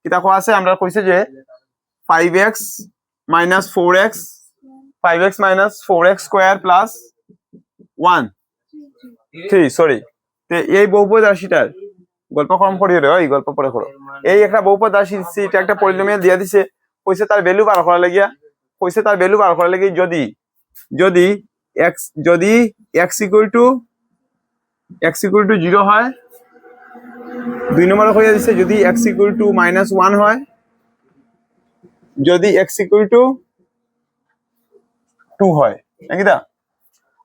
কিতা কোয়া আছে আমরা কইছে যে 5x minus 4x 5x minus 4x square plus 1 3 sorry তে এই বহুপদ রাশিটার গল্প কম করিও রে ওই গল্প পরে করো এই একটা বহুপদ রাশি এটা একটা পলিনোমিয়াল দিয়া দিছে কইছে তার ভ্যালু বার করা লাগিয়া কইছে তার ভ্যালু বার করা লাগি যদি x equal to 0 হয় দুই নম্বর হয়ে দিছে যদি x equal to -1 হয় যদি x equal to 2 হয় নাকি দা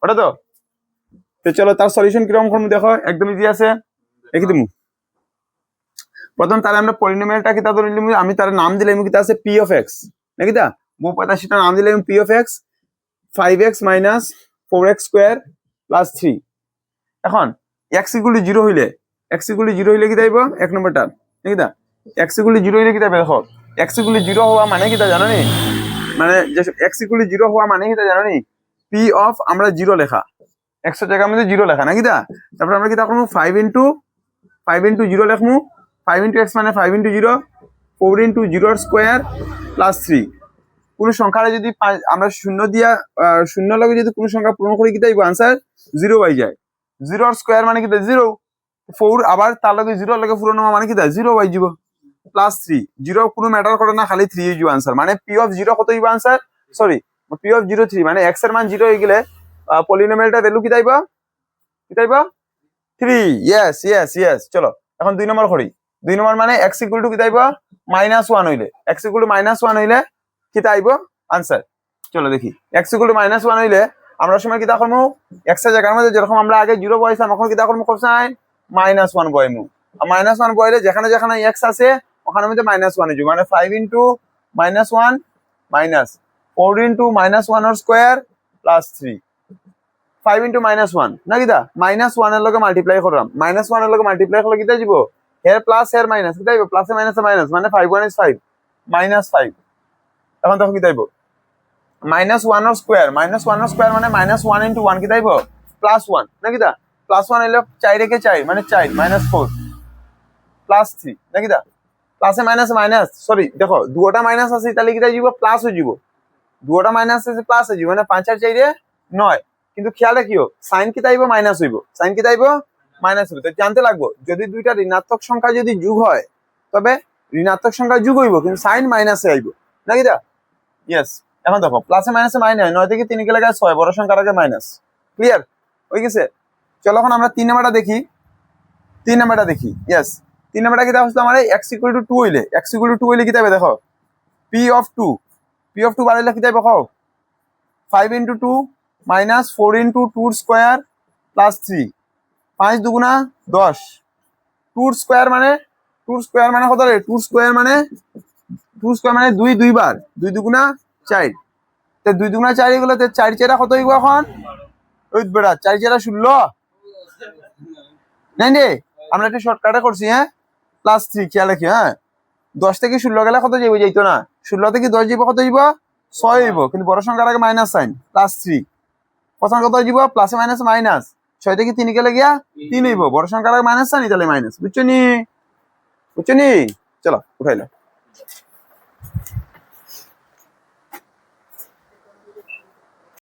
ওটা তো চলো তার সলিউশন কিরকম করব দেখো একদম ইজি আছে দেখি তুমি প্রথম তাহলে আমরা পলিনোমিয়ালটা কিতা ধরিলাম আমি তার নাম দিলাম কিতা আছে p of x নাকি দা বহুপদ রাশিটার নাম দিলাম p of x 5x minus 4x square plus 3 এখন x equal to 0 হইলে কি দাইবো এক নম্বরটা নাকি দা x equal to 0 হইলে কি দাইবে দেখো x equal to 0 হওয়া মানে কি তা জানো নি মানে যে x equal to 0 হওয়া মানে কি তা জানো নি p of আমরা 0 লেখা x এর জায়গার মধ্যে 0 লেখা নাকি দা তারপর আমরা কি তা করব 5 into 0 লিখমু 5 into x মানে 5 into 0 4 into 0 স্কয়ার প্লাস 3 কোন সংখ্যাটা যদি আমরা শূন্য দিয়া শূন্য লগে যদি কোন সংখ্যা পূরণ করি কি তাইব आंसर 0 হয়ে যায় 0 এর স্কয়ার মানে কি তা 0 4 আবার তার লগে 0 লগে পূরণ হওয়া মানে কি তা 0 হয়ে যাব প্লাস 3 0 কোনো ম্যাটার করে না খালি 3 হয়ে যাব आंसर মানে p of 0 কত হইব आंसर সরি p of 0 3 মানে x এর মান 0 হয়ে গেলে পলিনোমিয়ালটা ভ্যালু কি তাইবা 3 yes চলো এখন দুই নম্বর করি দুই নম্বর মানে x equal to কি তাইবা -1 হইলে x equal to -1 হইলে কি তাইব आंसर চলো দেখি x equal to -1 হইলে আমরা সময় কি তা করব x এর জায়গার মধ্যে যেরকম আমরা আগে 0 বসাইছিলাম এখন কি তা করব কোসাইন -1 বসাইমু আর -1 বসাইলে যেখানে যেখানে x আছে ওখানের মধ্যে -1 হয়ে যাবে মানে 5 into -1 minus 4 into -1 এর স্কয়ার প্লাস 3 5 into -1 নাকি দা -1 এর লগে মাল্টিপ্লাই করলাম -1 এর লগে মাল্টিপ্লাই করলে কি যাইবো এর প্লাস এর মাইনাস কি যাইবো প্লাস এ মাইনাস মানে 5 1 is 5 -5 এখন দেখো কি যাইবো -1 এর স্কয়ার মানে -1 into 1 কি যাইবো +1 নাকি দা +1 হলো 4 রেখে 4 মানে 4 -4 +3 নাকি দা প্লাসে মাইনাস সরি দেখো দুটো মাইনাস আছে তাহলে কি যাইবো প্লাস হয়ে যাবো দুটো মাইনাস আছে প্লাস হয়ে যাবে মানে 5 আর 4 9 কিন্তু খেয়াল রাখিও সাইন কি তাইবো মাইনাস হইবো সাইন কি তাইবো মাইনাস হইবো তো জানতে লাগবো যদি দুইটা ঋণাত্মক সংখ্যা যদি যোগ হয় তবে ঋণাত্মক সংখ্যা যোগ হইবো কিন্তু সাইন মাইনাসে আইবো নাকি দা यस এখন দেখো প্লাসে মাইনাসে মাইনাস 9 থেকে 3 গেলে 6 বড় সংখ্যার আগে মাইনাস ক্লিয়ার হই গেছে চলো এখন আমরা 3 নাম্বারটা দেখি यस 3 নাম্বারটা কি দাও হচ্ছে আমারে x = 2 হইলে কি তাইবে দেখো p of 2 বাড়াইলে কি তাইবে দেখো 5 into 2 minus 4 into 2 square plus 3 5 দুগুণা 10 2 স্কয়ার মানে কত রে 2 স্কয়ার মানে 2 দুইবার 2 দুগুণা 4 তে 2 দুগুণা 4 এগুলো তে 4 4 কত হইব এখন ওই বেটা 4 4 16 নাই রে আমরা একটা শর্টকাটে করছি হ্যাঁ +3 খেয়াল রাখি হ্যাঁ 10 থেকে 16 গেলে কত যাইতো না 16 থেকে 10 যাইব কত যাইব 6 হইব কিন্তু বড় সংখ্যার আগে মাইনাস সাইন +3 প্রথম কত হইব প্লাসে মাইনাসে মাইনাস 6 থেকে 3 গেলে গিয়া 3 হইব বড় সংখ্যার আগে মাইনাস সাইন তাহলে মাইনাস বুঝছো নি চলো উঠাইলো